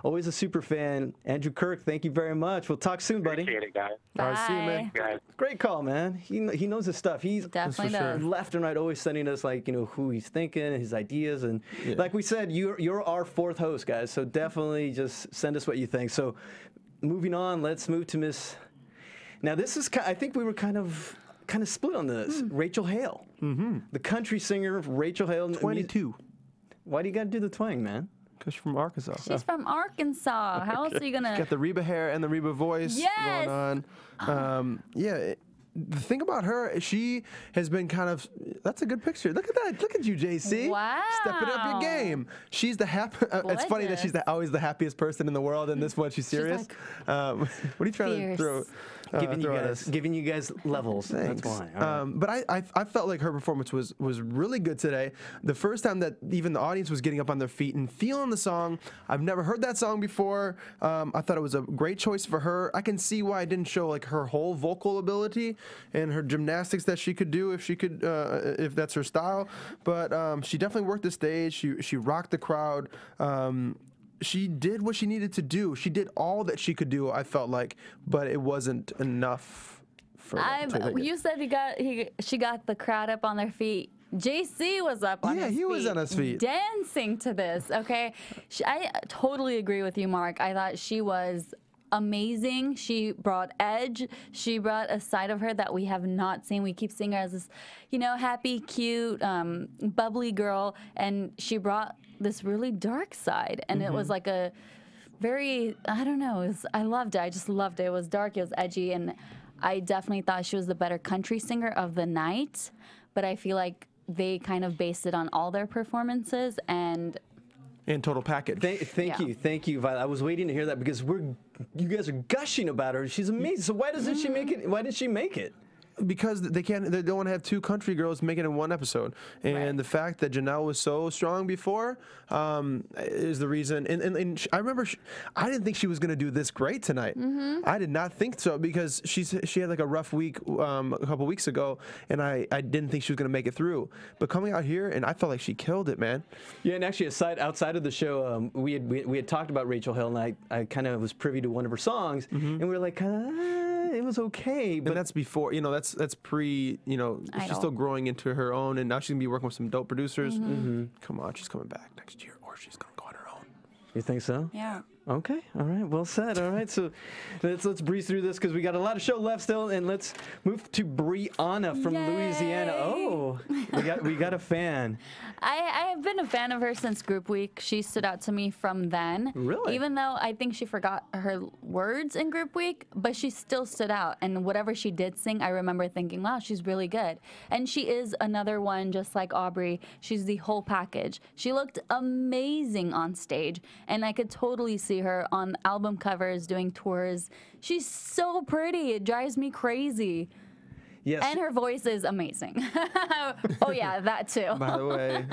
always a super fan, Andrew Kirk. Thank you very much. We'll talk soon, buddy. Appreciate it, guys. Bye. All right, see you, man. Guys. Great call, man. He knows his stuff. He's Definitely does. left and right, always sending us who he's thinking, his ideas, and like we said, you're our fourth host, guys. So definitely just send us what you think. So moving on, let's move to Miss. Now this is I think we were kind of split on this. Rachel Hale, the country singer Rachel Hale. 22. Why do you got to do the twang, man? Because she's from Arkansas. She's from Arkansas. How else are you gonna? Got the Reba hair and the Reba voice Yes! going on. The thing about her, she has been kind of. That's a good picture. Look at that. Look at you, JC. Wow. Stepping up your game. She's the it's funny that she's always the happiest person in the world, and this one she's serious. like, what are you trying fierce. to throw? Giving you guys levels. Thanks. That's why. All right. But I felt like her performance was really good today. The first time that even the audience was getting up on their feet and feeling the song. I've never heard that song before. I thought it was a great choice for her. I can see why I didn't show like her whole vocal ability and her gymnastics that she could do if she could, if that's her style. But she definitely worked the stage. She rocked the crowd. She did what she needed to do. She did all that she could do, I felt like, but it wasn't enough for her. You said she got the crowd up on their feet. JC was up on his feet. Yeah, he was on his feet. Dancing to this, okay? I totally agree with you, Mark. I thought she was amazing. She brought edge. She brought a side of her that we have not seen. We keep seeing her as this, happy, cute, bubbly girl, and she brought this really dark side, and it was like a very, I don't know, I loved it. I just loved it. It was dark, it was edgy, and I definitely thought she was the better country singer of the night, but I feel like they kind of based it on all their performances and total package. Thank you, Violet. I was waiting to hear that because you guys are gushing about her. She's amazing. So why doesn't she make it? Why did she make it? Because they don't want to have two country girls make it in one episode, and the fact that Janelle was so strong before is the reason. And I remember I didn't think she was going to do this great tonight. I did not think so because she had like a rough week a couple weeks ago, and I didn't think she was going to make it through. But coming out here, and I felt like she killed it, man. Yeah, and actually, outside of the show, we had talked about Rachel Hale, and I kind of was privy to one of her songs, and we were like, it was okay, but and that's before, that's pre, she's still growing into her own, and now she's gonna be working with some dope producers. Come on, she's coming back next year, or she's gonna go on her own. You think so? yeah. Okay, all right, well said. All right, so let's breeze through this because we got a lot of show left still, and let's move to Brianna from Louisiana. Oh, we got a fan. I have been a fan of her since group week. She stood out to me from then. Really? Even though I think she forgot her words in group week, but she still stood out. And whatever she did sing, I remember thinking, wow, she's really good. And she is another one, just like Aubrey. She's the whole package. She looked amazing on stage, and I could totally see her on album covers, doing tours. She's so pretty. It drives me crazy. Yes. And her voice is amazing. Oh, yeah, that too. By the way,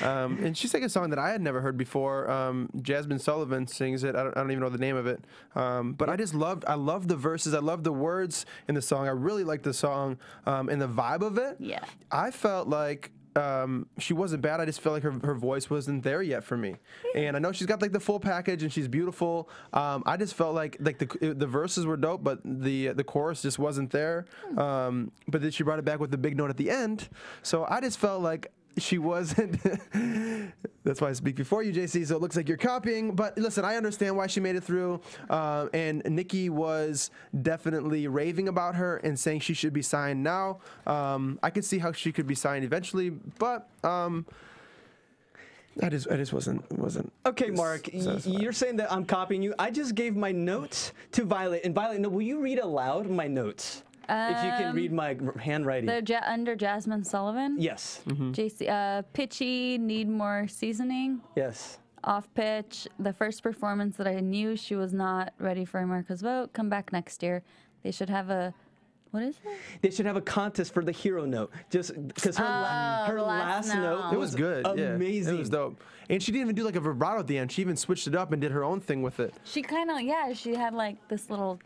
and she sang a song that I had never heard before. Jasmine Sullivan sings it. I don't even know the name of it. But I loved the verses. I loved the words in the song. I really liked the song and the vibe of it. Yeah. I felt like she wasn't bad. I just felt like her voice wasn't there yet for me. And I know she's got like the full package and she's beautiful. I just felt like the verses were dope, but the chorus just wasn't there. But then she brought it back with the big note at the end. So I just felt like she wasn't. That's why I speak before you, JC. So it looks like you're copying. But listen, I understand why she made it through. And Nikki was definitely raving about her and saying she should be signed now. I could see how she could be signed eventually, but I just wasn't. Okay, Mark, you're saying that I'm copying you. I just gave my notes to Violet, and Violet, no, will you read aloud my notes? If you can read my handwriting. They're under Jasmine Sullivan? Yes. JC, pitchy, need more seasoning. Yes. Off pitch, the first performance that I knew she was not ready for America's vote. Come back next year. They should have a What is it? They should have a contest for the hero note, just because her last note It was good. amazing. Yeah, it was dope. And she didn't even do like a vibrato at the end. She even switched it up and did her own thing with it. She kind of, she had like this little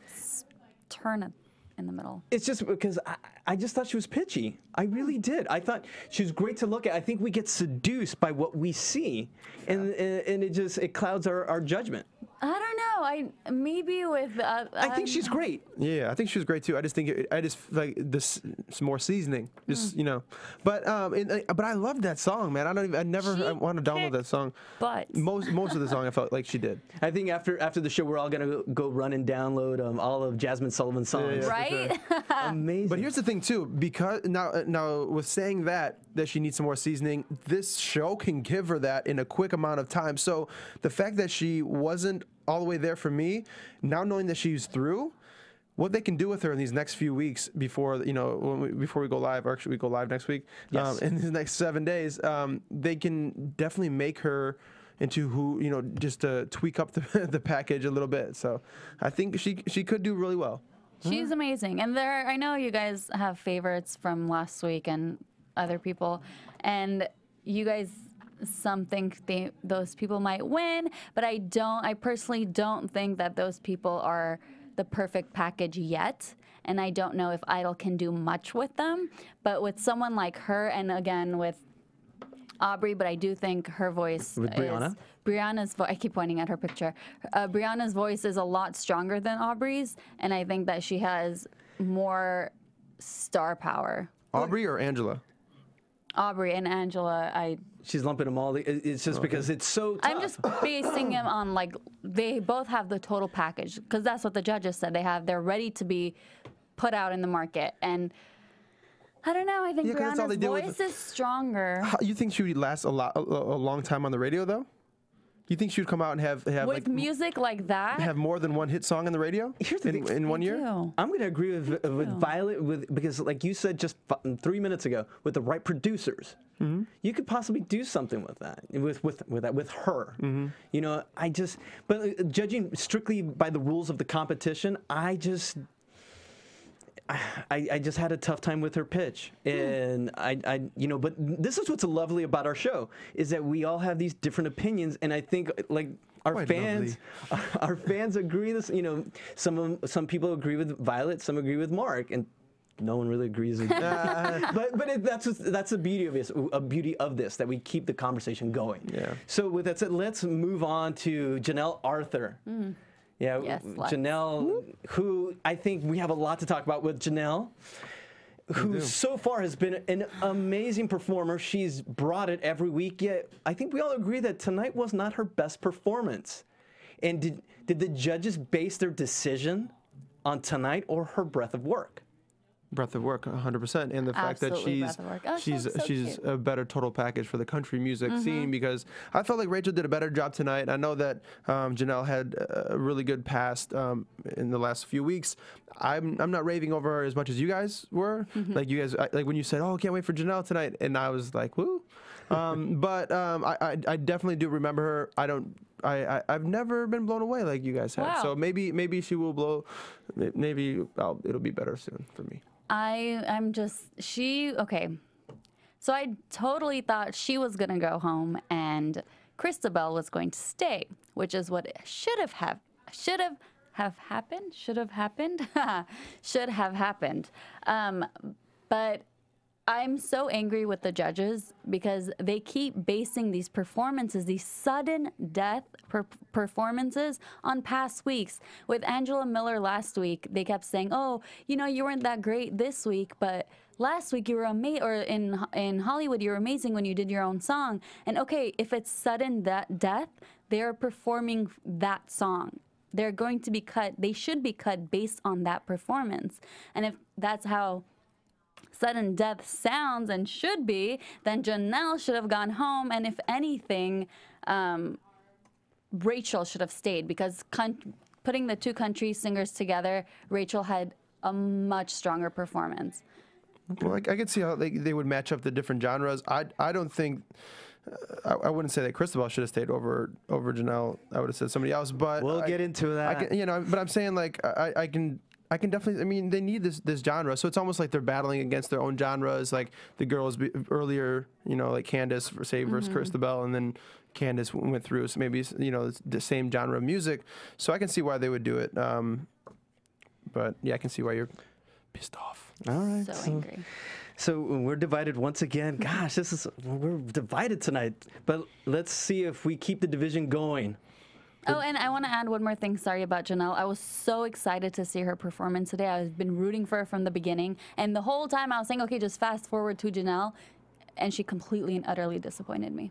turn in the middle. It's just because I just thought she was pitchy. I really did. I thought she was great to look at. I think we get seduced by what we see, and it clouds our judgment. I don't know. Maybe with. I think she's great. Yeah, I think she was great too. I just think I just like this some more seasoning, just But I love that song, man. I want to download that song. But most of the song, I felt like she did. I think after the show, we're all gonna go run and download all of Jasmine Sullivan's songs. Yeah, right? sure. Amazing. But here's the thing too, because now with saying that she needs some more seasoning, this show can give her that in a quick amount of time. So the fact that she wasn't all the way there for me, now knowing that she's through, what they can do with her in these next few weeks before before we go live, or actually we go live next week, Yes. in the next 7 days, they can definitely make her into who, just to tweak up the package a little bit. So I think she could do really well. She's amazing. And I know you guys have favorites from last week and other people, and you guys, some think those people might win, but I personally don't think that those people are the perfect package yet. And I don't know if Idol can do much with them. But with someone like her, and again with Aubrey, but I do think her voice With Brianna? Brianna's voice, I keep pointing at her picture. Brianna's voice is a lot stronger than Aubrey's, and I think that she has more star power. Aubrey or Angela? Aubrey and Angela, She's lumping them all. It's just because it's so tough. I'm just basing them on like they both have the total package, because that's what the judges said. They're ready to be put out in the market, and I don't know. I think Brianna's voice is stronger. You think she would last a long time on the radio though? You think she would come out and have with like music like that? have more than one hit song on the radio? Here's the thing. In 1 year? I'm going to agree with Violet because, like you said just 3 minutes ago, with the right producers, you could possibly do something with that, with her. But judging strictly by the rules of the competition, I just had a tough time with her pitch, and but this is what's lovely about our show, is that we all have these different opinions, and I think like our fans agree. Some people agree with Violet, some agree with Mark, and no one really agrees with but that's the beauty of this, that we keep the conversation going. Yeah. So with that said, let's move on to Janelle Arthur. Yeah, yes, Janelle, who I think we have a lot to talk about with Janelle, who so far has been an amazing performer. She's brought it every week, yet I think we all agree that tonight was not her best performance. And did the judges base their decision on tonight or her breadth of work? Breadth of work, 100%, and the fact that she's a better total package for the country music scene, because I felt like Rachel did a better job tonight. I know that Janelle had a really good past in the last few weeks. I'm not raving over her as much as you guys were. Like you guys, like when you said, "Oh, can't wait for Janelle tonight," and I was like, "Woo!" But I definitely do remember her. I've never been blown away like you guys have. Wow. So maybe she will blow. Maybe it'll be better soon for me. Okay. So I totally thought she was going to go home and Christabel was going to stay, which is what should have happened. But I'm so angry with the judges because they keep basing these performances, these sudden death performances, on past weeks. With Angela Miller last week, they kept saying, "Oh, you weren't that great this week, but last week you were amazing, or in Hollywood you were amazing when you did your own song." And okay, if it's sudden death, they're performing that song. They're going to be cut. They should be cut based on that performance. And if that's how sudden death sounds and should be, then Janelle should have gone home, and if anything, Rachel should have stayed, because putting the two country singers together, Rachel had a much stronger performance. Well, I could see how they would match up the different genres. I don't think, I wouldn't say that Christabel should have stayed over Janelle. I would have said somebody else, but we'll get into that. but I'm saying, like, I can definitely. I mean, they need this genre, so it's almost like they're battling against their own genres. Like the girls earlier, you know, like Candice versus Christabel, and then Candice went through. So maybe it's, you know, it's the same genre of music. So I can see why they would do it. But yeah, I can see why you're pissed off. All right. So angry. So we're divided once again. Gosh, we're divided tonight. But let's see if we keep the division going. Oh, and I want to add one more thing. Sorry about Janelle. I was so excited to see her performance today. I've been rooting for her from the beginning. And the whole time I was saying, okay, just fast forward to Janelle. And she completely and utterly disappointed me.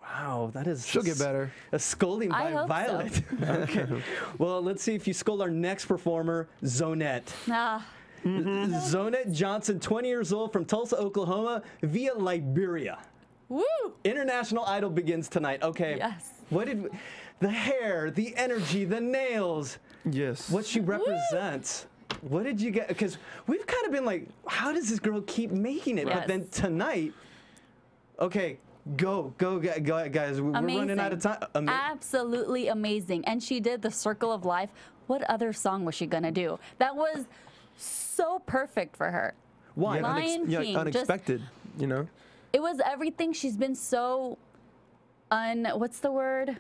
Wow, that is... She'll get better. A scolding I by hope Violet. so. Okay. Well, let's see if you scold our next performer, Zonette. Zonette Johnson, 20 years old, from Tulsa, Oklahoma, via Liberia. Woo! International Idol begins tonight. Okay. Yes. What did... The hair, the energy, the nails. Yes. What she represents. What did you get? Because we've kind of been like, how does this girl keep making it? Yes. But then tonight, okay, go, guys. We're running out of time. Absolutely amazing. And she did the Circle of Life. What other song was she going to do? That was so perfect for her. Why? Lion King. Unexpected, you know? It was everything. She's been so what's the word?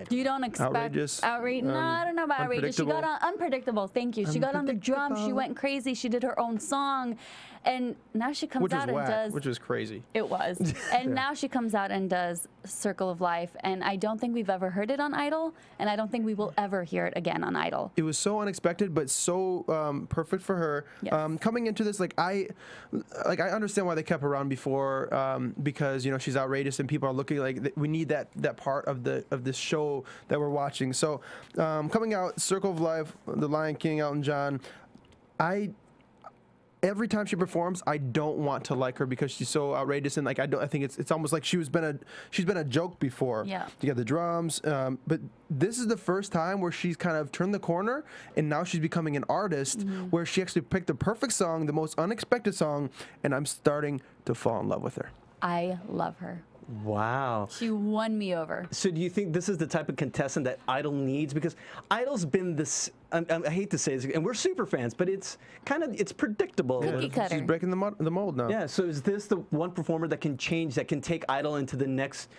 You don't expect outrageous. No, I don't know about outrageous. She got on unpredictable. Thank you. She got on the drum. She went crazy. She did her own song, and now she comes out and does. Which was crazy. It was, and now she comes out and does Circle of Life, and I don't think we've ever heard it on Idol, and I don't think we will ever hear it again on Idol. It was so unexpected, but so perfect for her. Yes. Coming into this, I understand why they kept her around before, because you know she's outrageous and people are looking like we need that part of this show that we're watching. So coming out, Circle of Life, The Lion King, Elton John. Every time she performs, I don't want to like her because she's so outrageous, and I think it's almost like she's been a joke before. Yeah. You got the drums, but this is the first time where she's kind of turned the corner, and now she's becoming an artist where she actually picked the perfect song, the most unexpected song, and I'm starting to fall in love with her. I love her. Wow. She won me over. So do you think this is the type of contestant that Idol needs? Because Idol's been this, I hate to say this, and we're super fans, but it's predictable. Cookie cutter. She's breaking the mold now. Yeah, so is this the one performer that can change, that can take Idol into the next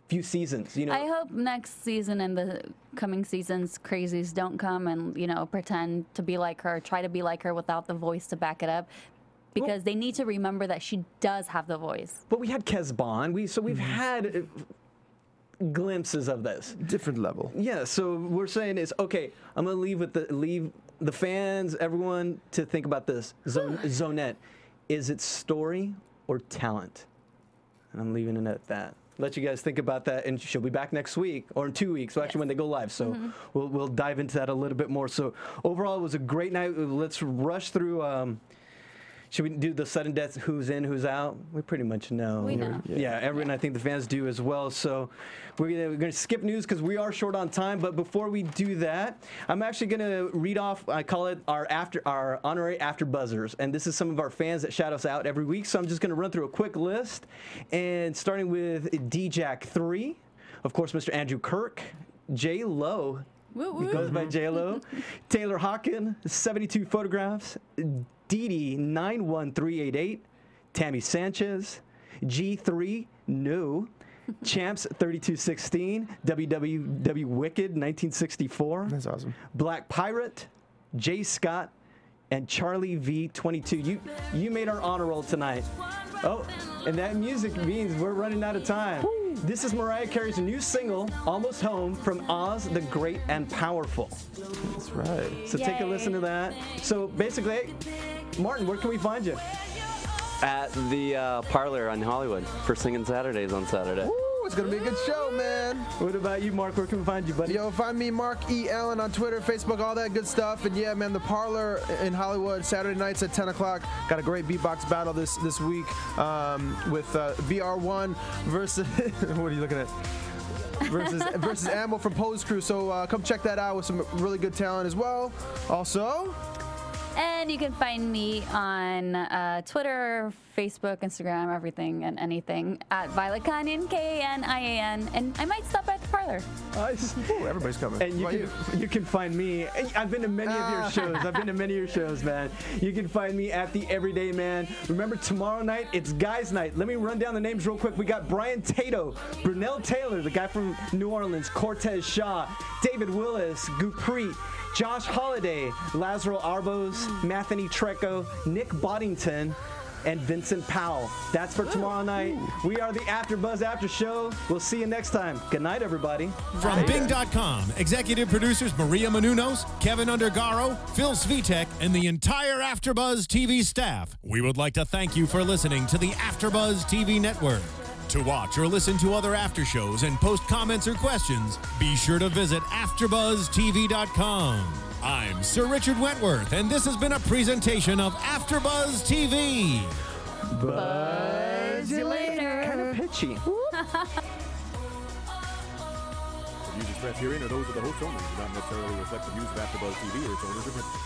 few seasons? You know, I hope next season and the coming seasons, crazies don't come and, you know, pretend to be like her, try to be like her without the voice to back it up. Because they need to remember that she does have the voice. But we had Kesbon. We've had glimpses of this. Different level. Yeah, so we're saying is, okay, I'm going to leave the fans, everyone, to think about this. Zonette, is it story or talent? And I'm leaving it at that. Let you guys think about that, and she'll be back next week or in 2 weeks, so actually when they go live. So we'll dive into that a little bit more. So overall, it was a great night. Let's rush through. Should we do the sudden death, who's in, who's out? We pretty much know. We know. Yeah, everyone, I think the fans do as well. So we're going to skip news because we are short on time. But before we do that, I'm actually going to read off, I call it our honorary after buzzers. And this is some of our fans that shout us out every week. So I'm just going to run through a quick list. And starting with DJack3, of course, Mr. Andrew Kirk, J Lo. He goes by J Lo. Taylor Hawkin, 72 photographs. Didi 91388, Tammy Sanchez, G3 No, Champs 3216, WWW Wicked 1964. That's awesome. Black Pirate, Jay Scott, and Charlie V22. You made our honor roll tonight. Oh, and that music means we're running out of time. Woo. This is Mariah Carey's new single, Almost Home, from Oz the Great and Powerful. That's right. So take a listen to that. So basically, Martin, where can we find you? At the Parlor on Hollywood for Singing Saturdays on Saturday. Woo, it's going to be a good show, man. What about you, Mark? Where can we find you, buddy? Yo, find me, Mark E. Allen, on Twitter, Facebook, all that good stuff. And yeah, man, the Parlor in Hollywood, Saturday nights at 10 o'clock. Got a great beatbox battle this week with VR1 versus, what are you looking at? versus Ammo from Pose Crew. So come check that out with some really good talent as well. Also... And you can find me on Twitter, Facebook, Instagram, everything and anything at Violet Kanian, Kanian. And I might stop at the parlor. Ooh, everybody's coming. And you can find me. I've been to many of your shows. I've been to many of your shows, man. You can find me at The Everyday Man. Remember, tomorrow night, it's Guys Night. Let me run down the names real quick. We got Brian Tato, Brunel Taylor, the guy from New Orleans, Cortez Shaw, David Willis, Gupri, Josh Holiday, Lazaro Arbos, Matheny Treco, Nick Boddington, and Vincent Powell. That's for tomorrow night. We are the AfterBuzz After Show. We'll see you next time. Good night, everybody. From Bing.com, executive producers Maria Menounos, Kevin Undergaro, Phil Svitek, and the entire AfterBuzz TV staff, we would like to thank you for listening to the AfterBuzz TV network. To watch or listen to other after shows and post comments or questions, be sure to visit AfterBuzzTV.com. I'm Sir Richard Wentworth, and this has been a presentation of AfterBuzz TV. Buzz you later. Kind of pitchy. The views expressed herein are those of the host only, do not necessarily reflect the views of AfterBuzz TV or its owners or principals.